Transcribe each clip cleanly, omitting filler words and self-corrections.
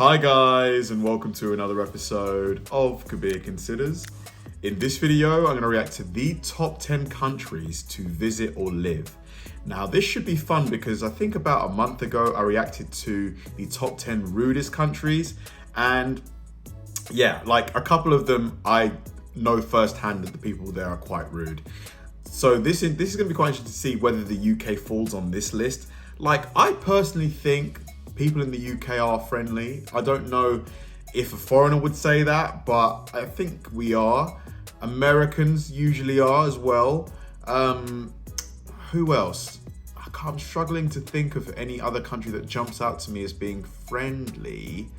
Hi guys, and welcome to another episode of Kabir Considers. In this video, I'm going to react to the top 10 countries to visit or live. Now, this should be fun because I think about a month ago, I reacted to the top 10 rudest countries. And yeah, like a couple of them, I know firsthand that the people there are quite rude. So this is going to be quite interesting to see whether the UK falls on this list. Like, I personally think people in the UK are friendly. I don't know if a foreigner would say that, but I think we are. Americans usually are as well. Who else? I'm struggling to think of any other country that jumps out to me as being friendly.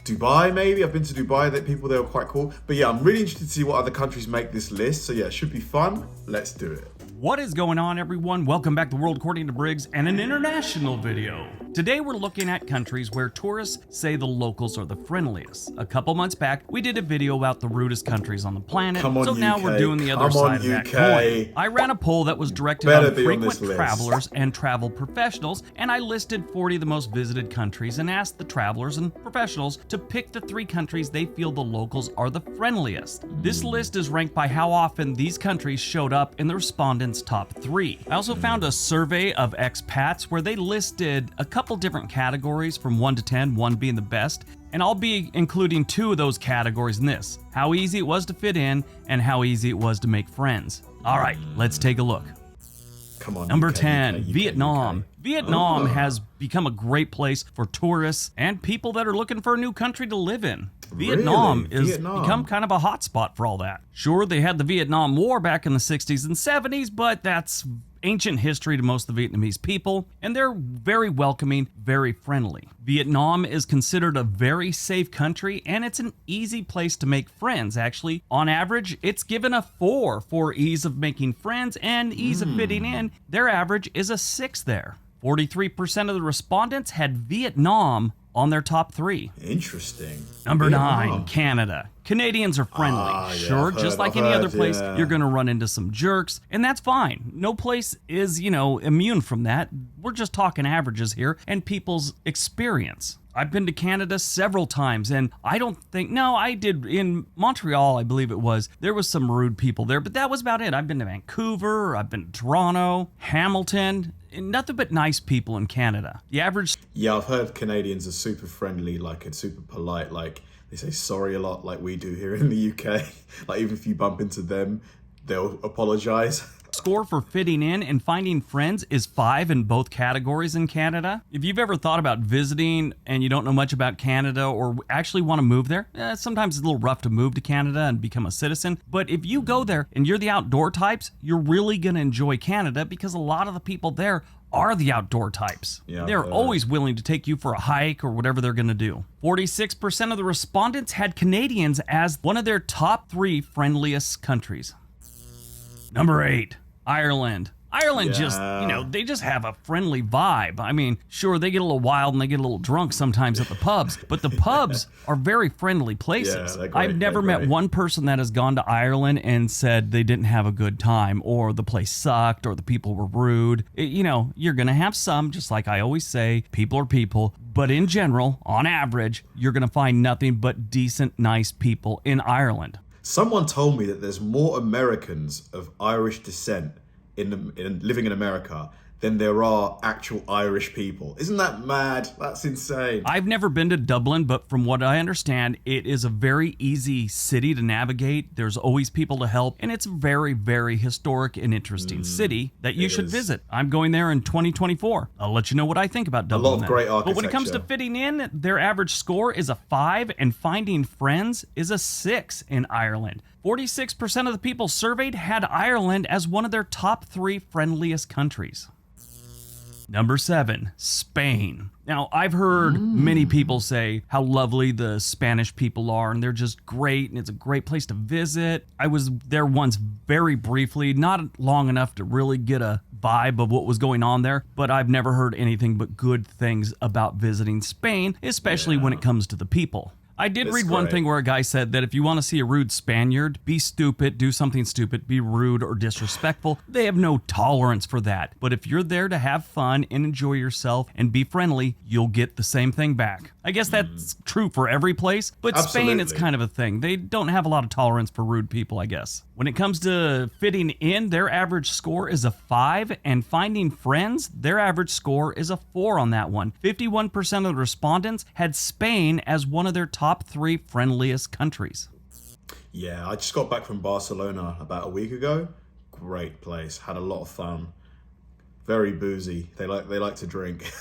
Dubai, maybe. I've been to Dubai, that people there are quite cool. But yeah, I'm really interested to see what other countries make this list. So yeah, it should be fun. Let's do it. What is going on, everyone? Welcome back to World According to Briggs and an international video. Today we're looking at countries where tourists say the locals are the friendliest. A couple months back, we did a video about the rudest countries on the planet, so now we're doing the other side of that coin. I ran a poll that was directed on frequent travelers and travel professionals, and I listed 40 of the most visited countries and asked the travelers and professionals to pick the 3 countries they feel the locals are the friendliest. This list is ranked by how often these countries showed up in the respondents' top 3. I also found a survey of expats where they listed a couple different categories from 1 to 10, 1 being the best, and I'll be including 2 of those categories in this: how easy it was to fit in and how easy it was to make friends. All right, let's take a look. Come on. Number 10, Vietnam. Vietnam has become a great place for tourists and people that are looking for a new country to live in. Vietnam has become kind of a hotspot for all that. Sure, they had the Vietnam War back in the 60s and 70s, but that's ancient history to most of the Vietnamese people, and they're very welcoming, very friendly. Vietnam is considered a very safe country, and it's an easy place to make friends. Actually, on average, it's given a 4 for ease of making friends and ease of fitting in. Their average is a 6 there. 43% of the respondents had Vietnam on their top 3. Interesting. Number 9, Canada. Canadians are friendly. Sure, just like any other place, you're going to run into some jerks, and that's fine. No place is, immune from that. We're just talking averages here and people's experience. I've been to Canada several times, and I did in Montreal, I believe it was. There was some rude people there, but that was about it. I've been to Vancouver, I've been to Toronto, Hamilton, and nothing but nice people in Canada. The average... Yeah, I've heard Canadians are super friendly, and super polite, they say sorry a lot like we do here in the UK. Even if you bump into them, they'll apologize. Score for fitting in and finding friends is 5 in both categories in Canada. If you've ever thought about visiting and you don't know much about Canada or actually want to move there, sometimes it's a little rough to move to Canada and become a citizen. But if you go there and you're the outdoor types, you're really going to enjoy Canada because a lot of the people there are the outdoor types. Yeah, they're always willing to take you for a hike or whatever they're going to do. 46% of the respondents had Canadians as one of their top 3 friendliest countries. Number 8, Ireland. Ireland they just have a friendly vibe. I mean, sure, they get a little wild and they get a little drunk sometimes at the pubs, but the pubs are very friendly places. Yeah, I've never met one person that has gone to Ireland and said they didn't have a good time or the place sucked or the people were rude. You're going to have some, just like I always say, people are people, but in general, on average, you're going to find nothing but decent, nice people in Ireland. Someone told me that there's more Americans of Irish descent living in America than there are actual Irish people. Isn't that mad? That's insane. I've never been to Dublin, but from what I understand, it is a very easy city to navigate. There's always people to help, and it's a very, very historic and interesting city that you should visit. I'm going there in 2024. I'll let you know what I think about Dublin. A lot of great architecture. But when it comes to fitting in, their average score is a 5, and finding friends is a 6 in Ireland. 46% of the people surveyed had Ireland as one of their top 3 friendliest countries. Number 7, Spain. Now, I've heard many people say how lovely the Spanish people are, and they're just great, and it's a great place to visit. I was there once very briefly, not long enough to really get a vibe of what was going on there, but I've never heard anything but good things about visiting Spain, especially when it comes to the people. I did It's read one great. thing where a guy said that if you want to see a rude Spaniard, be stupid, do something stupid, be rude or disrespectful. They have no tolerance for that. But if you're there to have fun and enjoy yourself and be friendly, you'll get the same thing back. I guess that's true for every place, but Spain, it's Absolutely. kind of a thing. They don't have a lot of tolerance for rude people, I guess. When it comes to fitting in, their average score is a 5, and finding friends, their average score is a 4 on that one. 51% of the respondents had Spain as one of their top 3 friendliest countries. Yeah, I just got back from Barcelona about a week ago. Great place. Had a lot of fun. Very boozy. They like to drink.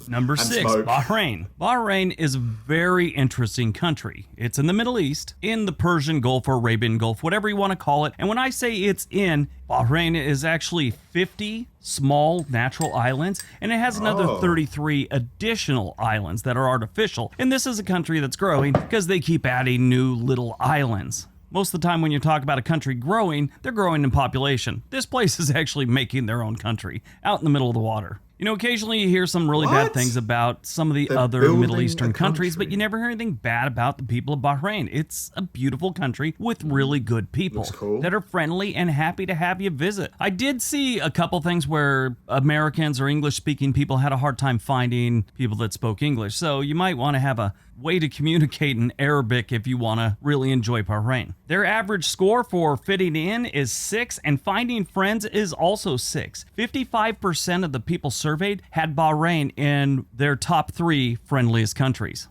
Number 6, smoke. Bahrain. Bahrain is a very interesting country. It's in the Middle East, in the Persian Gulf or Arabian Gulf, whatever you want to call it. And when I say it's in, Bahrain is actually 50 small natural islands, and it has another 33 additional islands that are artificial. And this is a country that's growing because they keep adding new little islands. Most of the time when you talk about a country growing, they're growing in population. This place is actually making their own country, out in the middle of the water. You know, occasionally you hear some really bad What? things about some of the They're other building Middle Eastern a countries, but country. you never hear anything bad about the people of Bahrain. It's a beautiful country with really good people Looks cool. that are friendly and happy to have you visit. I did see a couple things where Americans or English-speaking people had a hard time finding people that spoke English, so you might want to have a way to communicate in Arabic if you want to really enjoy Bahrain. Their average score for fitting in is 6, and finding friends is also 6. 55% of the people surveyed had Bahrain in their top 3 friendliest countries.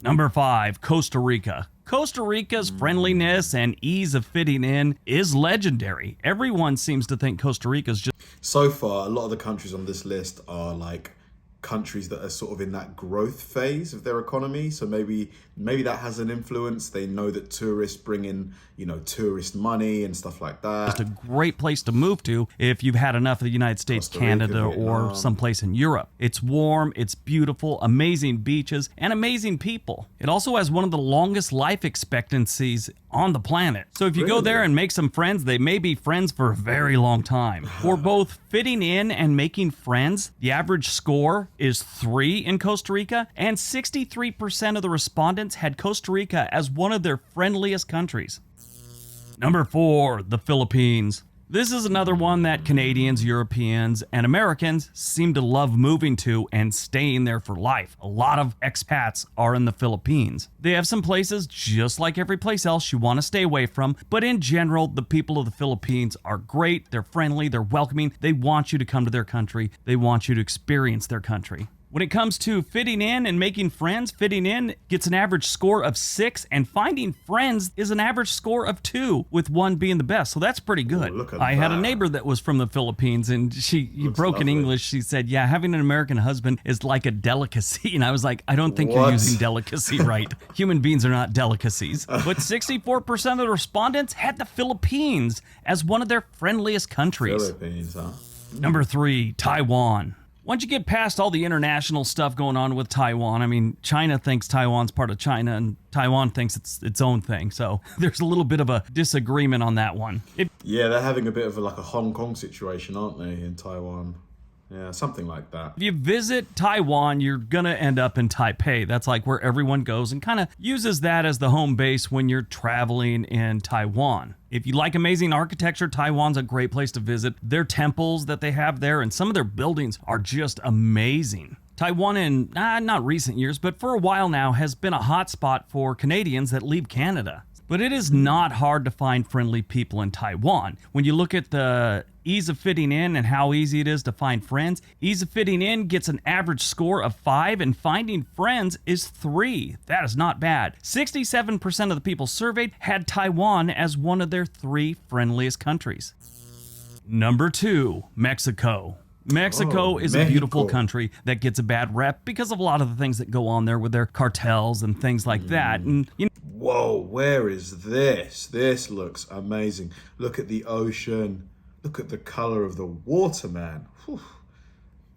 Number 5, Costa Rica. Costa Rica's friendliness and ease of fitting in is legendary. Everyone seems to think Costa Rica's just So far, a lot of the countries on this list are like countries that are sort of in that growth phase of their economy. So maybe that has an influence. They know that tourists bring in, tourist money and stuff like that. a great place to move to if you've had enough of the United States, Costa Rica, Canada, or Vietnam. someplace in Europe. It's warm, it's beautiful, amazing beaches, and amazing people. It also has one of the longest life expectancies on the planet. So if you go there Really? and make some friends, they may be friends for a very long time. For both fitting in and making friends, the average score is 3 in Costa Rica, and 63% of the respondents had Costa Rica as one of their friendliest countries. Number 4, the Philippines. This is another one that Canadians, Europeans, and Americans seem to love moving to and staying there for life. A lot of expats are in the Philippines. They have some places, just like every place else, you want to stay away from, but in general, the people of the Philippines are great, they're friendly, they're welcoming, they want you to come to their country, they want you to experience their country. When it comes to fitting in and making friends, fitting in gets an average score of 6, and finding friends is an average score of 2, with 1 being the best. So that's pretty good. Ooh, look at I had a that. neighbor that was from the Philippines, and she broke in lovely. English. She said, yeah, having an American husband is like a delicacy. And I was like, I don't think you're What? using delicacy right. Human beings are not delicacies. But 64% of the respondents had the Philippines as one of their friendliest countries. Philippines, huh? Number 3, Taiwan. Once you get past all the international stuff going on with Taiwan, I mean, China thinks Taiwan's part of China and Taiwan thinks it's its own thing. So there's a little bit of a disagreement on that one. Yeah, they're having a bit of a Hong Kong situation, aren't they, in Taiwan? Yeah, something like that. If you visit Taiwan, you're going to end up in Taipei. That's like where everyone goes and kind of uses that as the home base when you're traveling in Taiwan. If you like amazing architecture, Taiwan's a great place to visit. Their temples that they have there and some of their buildings are just amazing. Taiwan in, not recent years, but for a while now, has been a hot spot for Canadians that leave Canada. But it is not hard to find friendly people in Taiwan. When you look at the ease of fitting in and how easy it is to find friends, ease of fitting in gets an average score of 5, and finding friends is 3. That is not bad. 67% of the people surveyed had Taiwan as one of their 3 friendliest countries. Number 2, Mexico. Mexico is a beautiful Mexico. country that gets a bad rep because of a lot of the things that go on there with their cartels and things like that. And Whoa, where is this? This looks amazing. Look at the ocean. Look at the color of the water, man. Whew.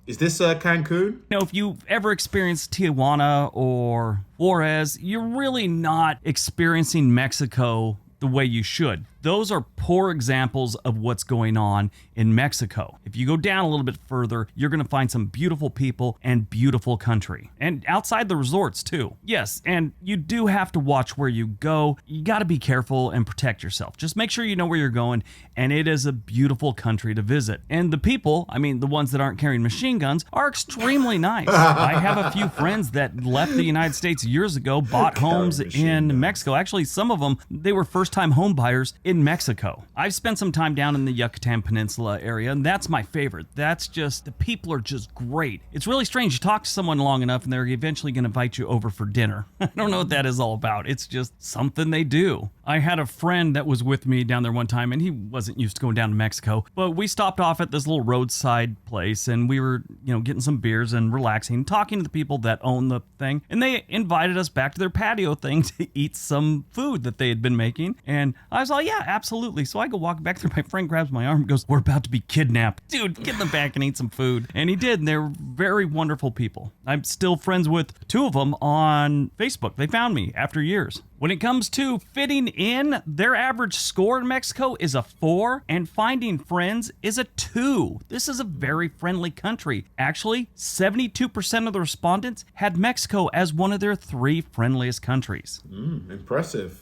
Is this Cancun? if you've ever experienced Tijuana or Juarez, you're really not experiencing Mexico the way you should. Those are poor examples of what's going on in Mexico. If you go down a little bit further, you're going to find some beautiful people and beautiful country. And outside the resorts too. Yes, and you do have to watch where you go. You got to be careful and protect yourself. Just make sure you know where you're going, and it is a beautiful country to visit. And the people, I mean the ones that aren't carrying machine guns, are extremely nice. I have a few friends that left the United States years ago, bought homes in Mexico. Actually, some of them, they were first-time home buyers in Mexico. I've spent some time down in the Yucatan Peninsula area, and that's my favorite. That's just, the people are just great. It's really strange. You talk to someone long enough, and they're eventually going to invite you over for dinner. I don't know what that is all about. It's just something they do. I had a friend that was with me down there one time, and he wasn't used to going down to Mexico, but we stopped off at this little roadside place, and we were, getting some beers and relaxing, talking to the people that own the thing, and they invited us back to their patio thing to eat some food that they had been making, and I was like, yeah, absolutely. So I go walk back there, my friend grabs my arm and goes, we're about to be kidnapped. Dude, get in the back and eat some food. And he did, and they're very wonderful people. I'm still friends with two of them on Facebook. They found me after years. When it comes to fitting in, their average score in Mexico is a 4, and finding friends is a 2. This is a very friendly country. Actually, 72% of the respondents had Mexico as one of their 3 friendliest countries. Impressive.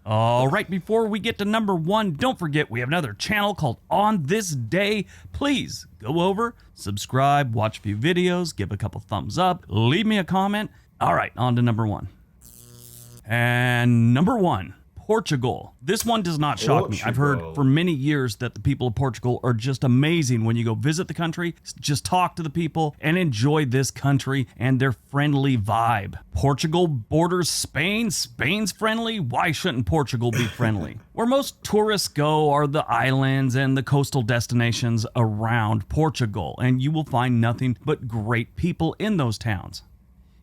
All right, before we get to number 1, don't forget we have another channel called On This Day. Please go over, subscribe, watch a few videos, give a couple thumbs up, leave me a comment. All right, on to number 1. And number 1, Portugal. This one does not shock me. I've heard for many years that the people of Portugal are just amazing. When you go visit the country, just talk to the people and enjoy this country and their friendly vibe. Portugal borders Spain. Spain's friendly. Why shouldn't Portugal be friendly? Where most tourists go are the islands and the coastal destinations around Portugal, and you will find nothing but great people in those towns.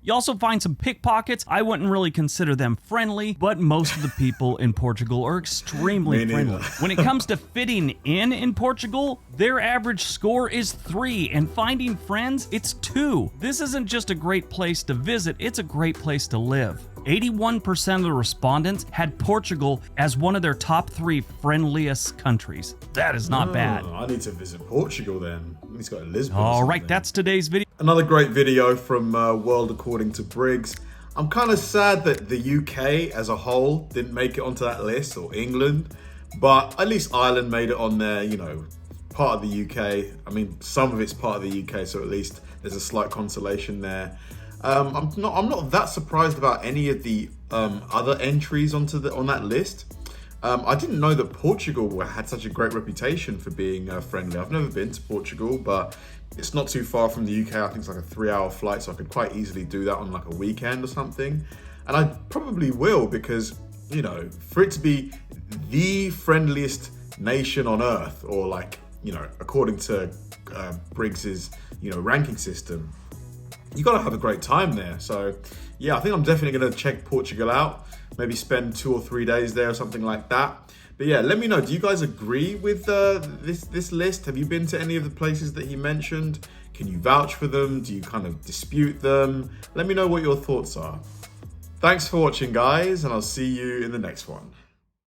You also find some pickpockets. I wouldn't really consider them friendly, but most of the people in Portugal are extremely friendly. When it comes to fitting in Portugal, their average score is 3, and finding friends, it's 2. This isn't just a great place to visit, it's a great place to live. 81% of the respondents had Portugal as one of their top 3 friendliest countries. That is not bad. I need to visit Portugal then. He's got Lisbon. All right, that's today's video. Another great video from World According to Briggs. I'm kind of sad that the UK as a whole didn't make it onto that list, or England, but at least Ireland made it on there, part of the UK. I mean, some of it's part of the UK, so at least there's a slight consolation there. I'm not that surprised about any of the other entries on that list. I didn't know that Portugal had such a great reputation for being friendly. I've never been to Portugal, but it's not too far from the UK. I think it's like a 3-hour flight, so I could quite easily do that on like a weekend or something. And I probably will, because, for it to be the friendliest nation on earth, or like, according to Briggs's, ranking system, you got to have a great time there. So yeah, I think I'm definitely going to check Portugal out, maybe spend 2 or 3 days there or something like that. But yeah, let me know, do you guys agree with this list? Have you been to any of the places that he mentioned? Can you vouch for them? Do you kind of dispute them? Let me know what your thoughts are. Thanks for watching, guys, and I'll see you in the next one.